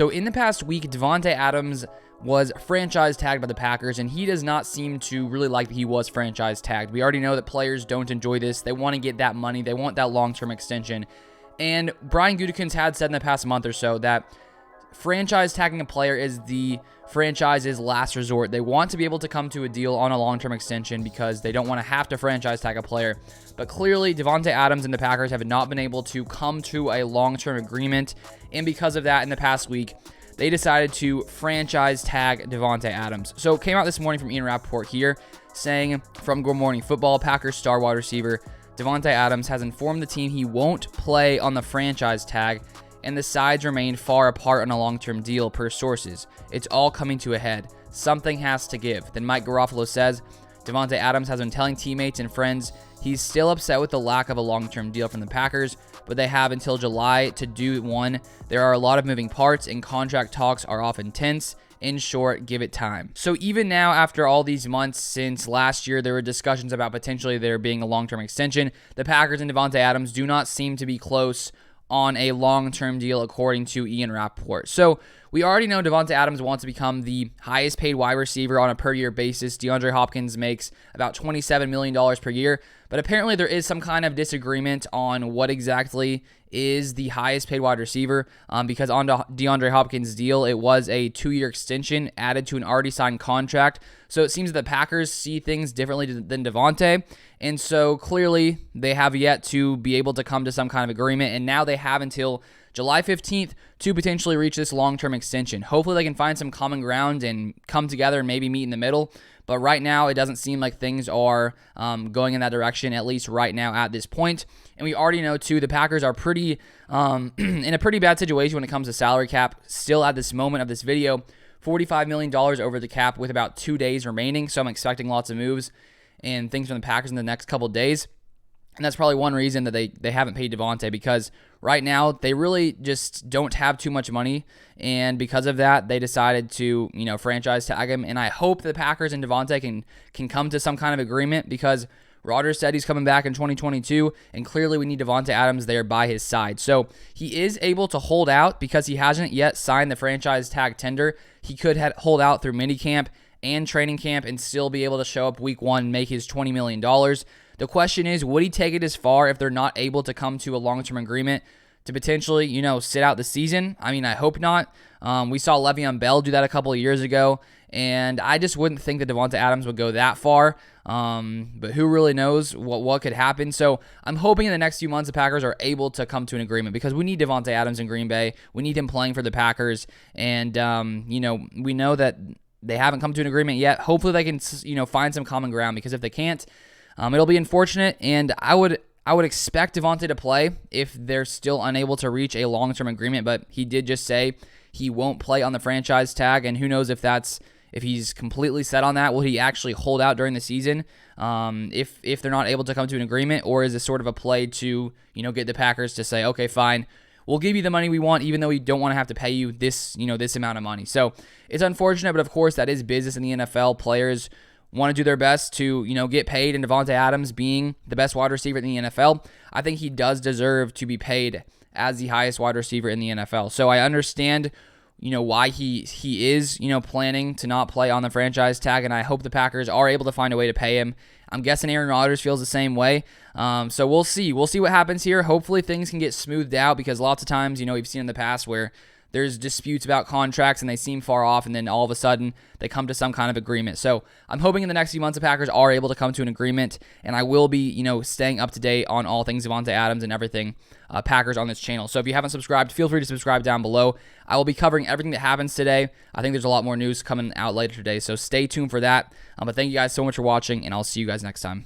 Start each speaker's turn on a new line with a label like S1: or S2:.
S1: So in the past week, Davante Adams was franchise tagged by the Packers, and he does not seem to really like that he was franchise tagged. We already know that players don't enjoy this. They want to get that money. They want that long-term extension. And Brian Gutekunst had said in the past month or so that franchise tagging a player is the franchise's last resort. They want to be able to come to a deal on a long-term extension because they don't want to have to franchise tag a player. But clearly, Davante Adams and the Packers have not been able to come to a long-term agreement. And because of that, in the past week, they decided to franchise tag Davante Adams. So it came out this morning from Ian Rappaport here, saying from Good Morning Football, Packers star wide receiver Davante Adams has informed the team he won't play on the franchise tag, and the sides remain far apart on a long-term deal per sources. It's all coming to a head. Something has to give. Then Mike Garofalo says Davante Adams has been telling teammates and friends he's still upset with the lack of a long-term deal from the Packers, but they have until July to do one. There are a lot of moving parts, and contract talks are often tense. In short, give it time. So even now, after all these months since last year, there were discussions about potentially there being a long-term extension. The Packers and Davante Adams do not seem to be close on a long-term deal, according to Ian Rappaport. So we already know Davante Adams wants to become the highest paid wide receiver on a per-year basis. DeAndre Hopkins makes about $27 million per year, but apparently there is some kind of disagreement on what exactly is the highest paid wide receiver, because on DeAndre Hopkins' deal, it was a 2-year extension added to an already signed contract. So it seems that the Packers see things differently than Davante, and so clearly they have yet to be able to come to some kind of agreement, and now they have until July 15th to potentially reach this long-term extension. Hopefully they can find some common ground and come together and maybe meet in the middle. But right now, it doesn't seem like things are going in that direction, at least right now at this point. And we already know, too, the Packers are pretty in a pretty bad situation when it comes to salary cap. Still at this moment of this video, $45 million over the cap with about 2 days remaining. So I'm expecting lots of moves and things from the Packers in the next couple of days. And that's probably one reason that they haven't paid Davante, because right now they really just don't have too much money. And because of that, they decided to, franchise tag him. And I hope the Packers and Davante can come to some kind of agreement, because Rodgers said he's coming back in 2022, and clearly we need Davante Adams there by his side. So he is able to hold out because he hasn't yet signed the franchise tag tender. He could hold out through minicamp and training camp and still be able to show up week 1 and make his $20 million. The question is, would he take it as far if they're not able to come to a long-term agreement to potentially, sit out the season? I mean, I hope not. We saw Le'Veon Bell do that a couple of years ago, and I just wouldn't think that Davante Adams would go that far. But who really knows what could happen? So I'm hoping in the next few months the Packers are able to come to an agreement, because we need Davante Adams in Green Bay. We need him playing for the Packers, and we know that they haven't come to an agreement yet. Hopefully they can find some common ground, because if they can't, it'll be unfortunate, and I would expect Davante to play if they're still unable to reach a long-term agreement, but he did just say he won't play on the franchise tag, and who knows if he's completely set on that. Will he actually hold out during the season if they're not able to come to an agreement, or is this sort of a play to get the Packers to say, okay, fine, we'll give you the money we want, even though we don't want to have to pay you this amount of money. So it's unfortunate, but of course that is business in the NFL. Players want to do their best to, get paid, and Davante Adams being the best wide receiver in the NFL, I think he does deserve to be paid as the highest wide receiver in the NFL. So I understand, why he is, planning to not play on the franchise tag, and I hope the Packers are able to find a way to pay him. I'm guessing Aaron Rodgers feels the same way. So we'll see. We'll see what happens here. Hopefully things can get smoothed out, because lots of times, we've seen in the past where there's disputes about contracts and they seem far off, and then all of a sudden they come to some kind of agreement. So I'm hoping in the next few months the Packers are able to come to an agreement, and I will be, staying up to date on all things Davante Adams and everything Packers on this channel. So if you haven't subscribed, feel free to subscribe down below. I will be covering everything that happens today. I think there's a lot more news coming out later today, so stay tuned for that. But thank you guys so much for watching, and I'll see you guys next time.